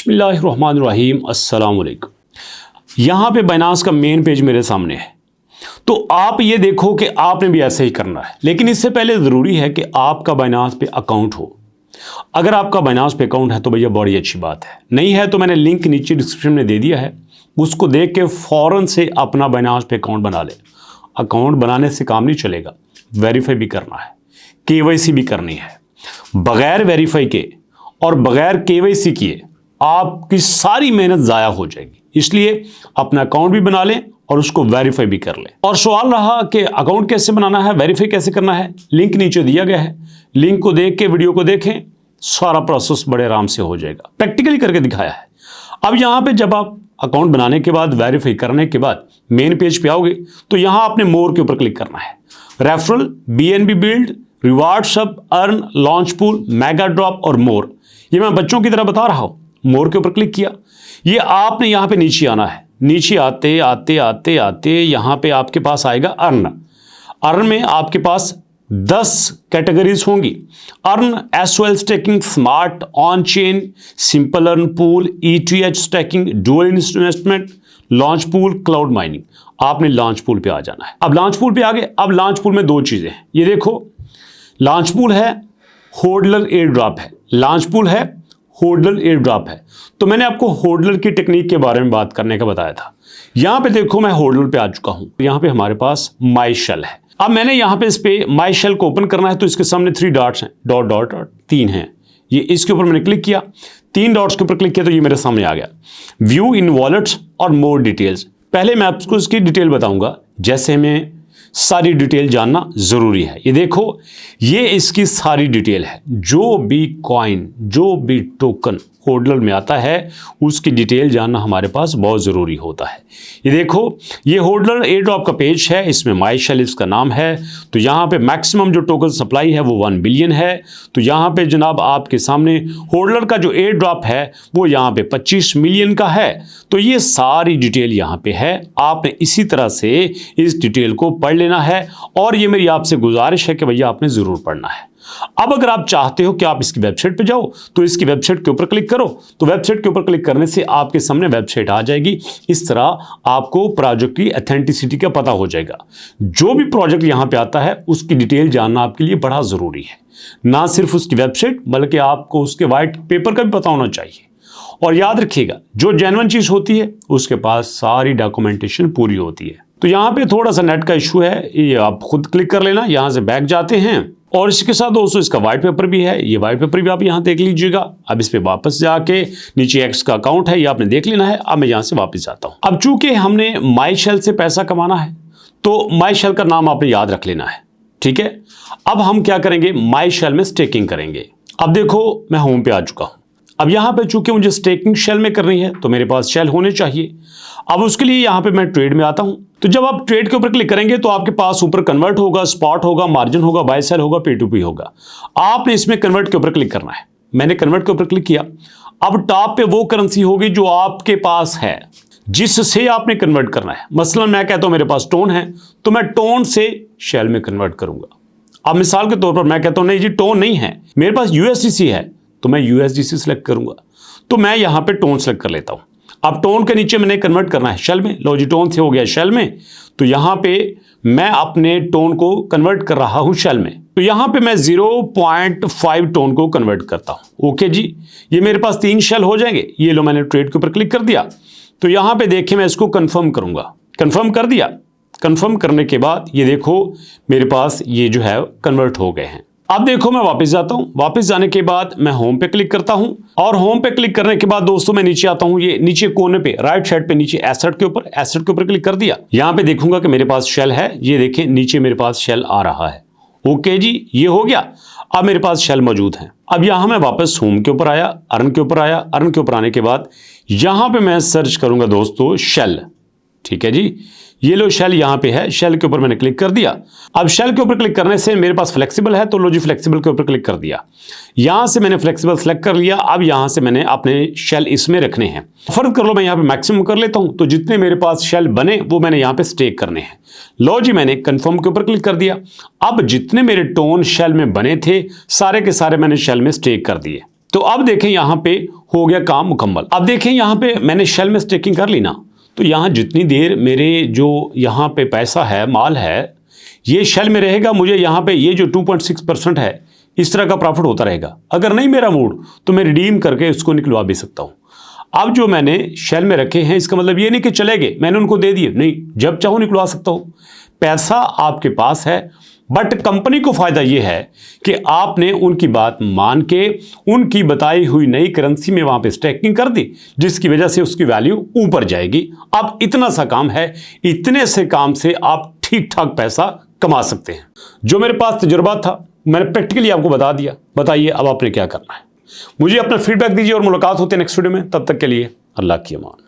बिस्मिल्लाहिर्रहमानिर्रहीम अस्सलाम वालेकुम। यहाँ पे बाइनांस का मेन पेज मेरे सामने है, तो आप ये देखो कि आपने भी ऐसे ही करना है। लेकिन इससे पहले ज़रूरी है कि आपका बाइनांस पे अकाउंट हो। अगर आपका बाइनांस पे अकाउंट है तो भैया बड़ी अच्छी बात है, नहीं है तो मैंने लिंक नीचे डिस्क्रिप्शन में दे दिया है, उसको देख के फ़ौरन से अपना बाइनांस पे अकाउंट बना ले। अकाउंट बनाने से काम नहीं चलेगा, वेरीफाई भी करना है, KYC भी करनी है। बगैर वेरीफाई के और बगैर KYC किए आपकी सारी मेहनत ज़ाया हो जाएगी। इसलिए अपना अकाउंट भी बना लें और उसको वेरीफाई भी कर लें। और सवाल रहा कि अकाउंट कैसे बनाना है, वेरीफाई कैसे करना है, लिंक नीचे दिया गया है, लिंक को देख के वीडियो को देखें, सारा प्रोसेस बड़े आराम से हो जाएगा। प्रैक्टिकली करके दिखाया है। अब यहाँ पे जब आप अकाउंट बनाने के बाद वेरीफाई करने के बाद मेन पेज पे आओगे तो यहाँ आपने मोर के ऊपर क्लिक करना है। रेफरल, BNB बिल्ड, रिवार्ड सब, earn, launch pool, mega drop और मोर, ये मैं बच्चों की तरह बता रहा हूँ। मोर के ऊपर क्लिक किया, ये आपने यहाँ पे नीचे आना है। नीचे आते आते आते आते यहाँ पे आपके पास आएगा अर्न। अर्न में आपके पास 10 कैटेगरीज होंगी। Earn, SOL staking, smart, on chain, simple earn pool, ETH staking, dual investment, launch pool, cloud mining. आपने लॉन्च पूल पे आ जाना है। अब लॉन्च पूल पे आ गए। अब लॉन्च पूल में दो चीजें हैं, ये देखो, लॉन्च पूल है, होल्डर एयर ड्रॉप है। लॉन्च पूल है, होल्डर एयर ड्रॉप है। तो मैंने आपको होल्डर की टेक्निक के बारे में बात करने का बताया था। यहां पे देखो मैं होल्डर पे आ चुका हूं। यहां पे हमारे पास माई शेल है। अब मैंने यहां पे इस पे माई शेल को ओपन करना है, तो इसके सामने 3 डॉट्स हैं, डॉट डॉट डॉट 3 हैं। ये इसके ऊपर मैंने क्लिक किया, 3 डॉट्स के ऊपर क्लिक किया तो ये मेरे सामने आ गया, व्यू इन वॉलेट्स और मोर डिटेल्स। पहले मैं आपको इसकी डिटेल बताऊंगा, जैसे हमें सारी डिटेल जानना जरूरी है। ये देखो, ये इसकी सारी डिटेल है। जो भी कॉइन, जो भी टोकन होल्डर में आता है उसकी डिटेल जानना हमारे पास बहुत ज़रूरी होता है। ये देखो, ये होल्डर एयर ड्रॉप का पेज है, इसमें माई शेल इसका नाम है। तो यहाँ पे मैक्सिमम जो टोकन सप्लाई है वो 1 बिलियन है। तो यहाँ पे जनाब आपके सामने होल्डर का जो एयर ड्रॉप है वो यहाँ पे 25 मिलियन का है। तो ये सारी डिटेल यहाँ पे है। आपने इसी तरह से इस डिटेल को पढ़ लेना है और ये मेरी आपसे गुजारिश है कि भैया आपने ज़रूर पढ़ना है। अब अगर आप चाहते हो कि आप इसकी वेबसाइट पे जाओ तो इसकी वेबसाइट के ऊपर क्लिक करो। तो वेबसाइट के ऊपर क्लिक करने से आपके सामने वेबसाइट आ जाएगी। इस तरह आपको प्रोजेक्ट की ऑथेंटिसिटी का पता हो जाएगा। जो भी प्रोजेक्ट यहाँ पे आता है उसकी डिटेल जानना आपके लिए बड़ा ज़रूरी है। ना सिर्फ उसकी वेबसाइट बल्कि आपको उसके वाइट पेपर का भी पता होना चाहिए। और याद रखिएगा, जो जेन्युइन चीज़ होती है उसके पास सारी डॉक्यूमेंटेशन पूरी होती है। तो यहाँ पे थोड़ा सा नेट का इशू है, ये आप खुद क्लिक कर लेना। यहाँ से बैक जाते हैं और इसके साथ दोस्तों इसका वाइट पेपर भी है, ये वाइट पेपर भी आप यहाँ देख लीजिएगा। अब इस पे वापस जाके नीचे एक्स का अकाउंट है, ये आपने देख लेना है। अब मैं यहाँ से वापस जाता हूँ। अब चूंकि हमने माई शेल से पैसा कमाना है तो माई शेल का नाम आपने याद रख लेना है, ठीक है। अब हम क्या करेंगे, माई शेल में स्टेकिंग करेंगे। अब देखो मैं होम पे आ चुका हूँ। अब यहाँ पे चूंकि मुझे स्टेकिंग शेल में करनी है तो मेरे पास शेल होने चाहिए। अब उसके लिए यहाँ पे मैं ट्रेड में आता हूँ। तो जब आप ट्रेड के ऊपर क्लिक करेंगे तो आपके पास ऊपर कन्वर्ट होगा, स्पॉट होगा, मार्जिन होगा, बाय सेल होगा, P2P होगा। आपने इसमें कन्वर्ट के ऊपर क्लिक करना है। मैंने कन्वर्ट के ऊपर क्लिक किया। अब टॉप पे वो करेंसी होगी जो आपके पास है, जिससे आपने कन्वर्ट करना है। मसलन मैं कहता हूँ मेरे पास टोन है तो मैं टोन से शेल में कन्वर्ट करूंगा। अब मिसाल के तौर पर मैं कहता हूँ नहीं जी टोन नहीं है, मेरे पास USDC है तो मैं USDC सेलेक्ट करूंगा। तो मैं यहाँ पे टोन सेलेक्ट कर लेता हूँ। अब टोन के नीचे मैंने कन्वर्ट करना है शेल में। लो जी, टोन से हो गया शेल में। तो यहाँ पे मैं अपने टोन को कन्वर्ट कर रहा हूँ शेल में। तो यहाँ पे मैं 0.5 टोन को कन्वर्ट करता हूँ। ओके जी, ये मेरे पास 3 शेल हो जाएंगे। ये लो, मैंने ट्रेड के ऊपर क्लिक कर दिया। तो यहाँ पे देखिए मैं इसको कंफर्म करूंगा। कंफर्म कर दिया। कंफर्म करने के बाद ये देखो मेरे पास ये जो है कन्वर्ट हो गए हैं। अब देखो मैं वापस जाता हूं। वापस जाने के बाद मैं होम पे क्लिक करता हूं और होम पे क्लिक करने के बाद दोस्तों मैं नीचे आता हूं। ये नीचे कोने पे राइट साइड पे नीचे एसेट के ऊपर क्लिक कर दिया। यहां पे देखूंगा कि मेरे पास शेल है। ये देखें नीचे मेरे पास शेल आ रहा है। ओके जी, ये हो गया। अब मेरे पास शेल मौजूद है। अब यहां मैं वापस होम के ऊपर आया, अर्न के ऊपर आया। अर्न के ऊपर आने के बाद यहां पे मैं सर्च करूंगा दोस्तों शेल, ठीक है जी। ये लो शेल यहाँ पे है, शेल के ऊपर मैंने क्लिक कर दिया। अब शेल के ऊपर क्लिक करने से मेरे पास फ्लेक्सिबल है तो लो जी फ्लेक्सिबल के ऊपर क्लिक कर दिया। यहाँ से मैंने फ्लेक्सिबल सेलेक्ट कर लिया। अब यहाँ से मैंने अपने शेल इसमें रखने हैं। फर्ज कर लो मैं यहाँ पे मैक्सिमम कर लेता हूँ, तो जितने मेरे पास शेल बने वो मैंने यहाँ पे स्टेक करने हैं। लो जी, मैंने कंफर्म के ऊपर क्लिक कर दिया। अब जितने मेरे टोन शेल में बने थे सारे के सारे मैंने शेल में स्टेक कर दिए। तो अब देखें यहाँ पे हो गया काम मुकम्मल। अब देखें यहाँ पे मैंने शेल में स्टेकिंग कर ली ना, तो यहाँ जितनी देर मेरे जो यहाँ पे पैसा है, माल है, ये शेल में रहेगा, मुझे यहाँ पे ये जो 2.6% है इस तरह का प्रॉफिट होता रहेगा। अगर नहीं मेरा मूड तो मैं रिडीम करके इसको निकलवा भी सकता हूँ। अब जो मैंने शेल में रखे हैं इसका मतलब ये नहीं कि चले गए, मैंने उनको दे दिए, नहीं, जब चाहूँ निकलवा सकता हूँ। पैसा आपके पास है, बट कंपनी को फायदा ये है कि आपने उनकी बात मान के उनकी बताई हुई नई करेंसी में वहां पे स्टेकिंग कर दी, जिसकी वजह से उसकी वैल्यू ऊपर जाएगी। अब इतना सा काम है, इतने से काम से आप ठीक ठाक पैसा कमा सकते हैं। जो मेरे पास तजुर्बा था मैंने प्रैक्टिकली आपको बता दिया। बताइए अब आपने क्या करना है। मुझे अपना फीडबैक दीजिए और मुलाकात होती है नेक्स्ट वीडियो में। तब तक के लिए अल्लाह की अमान।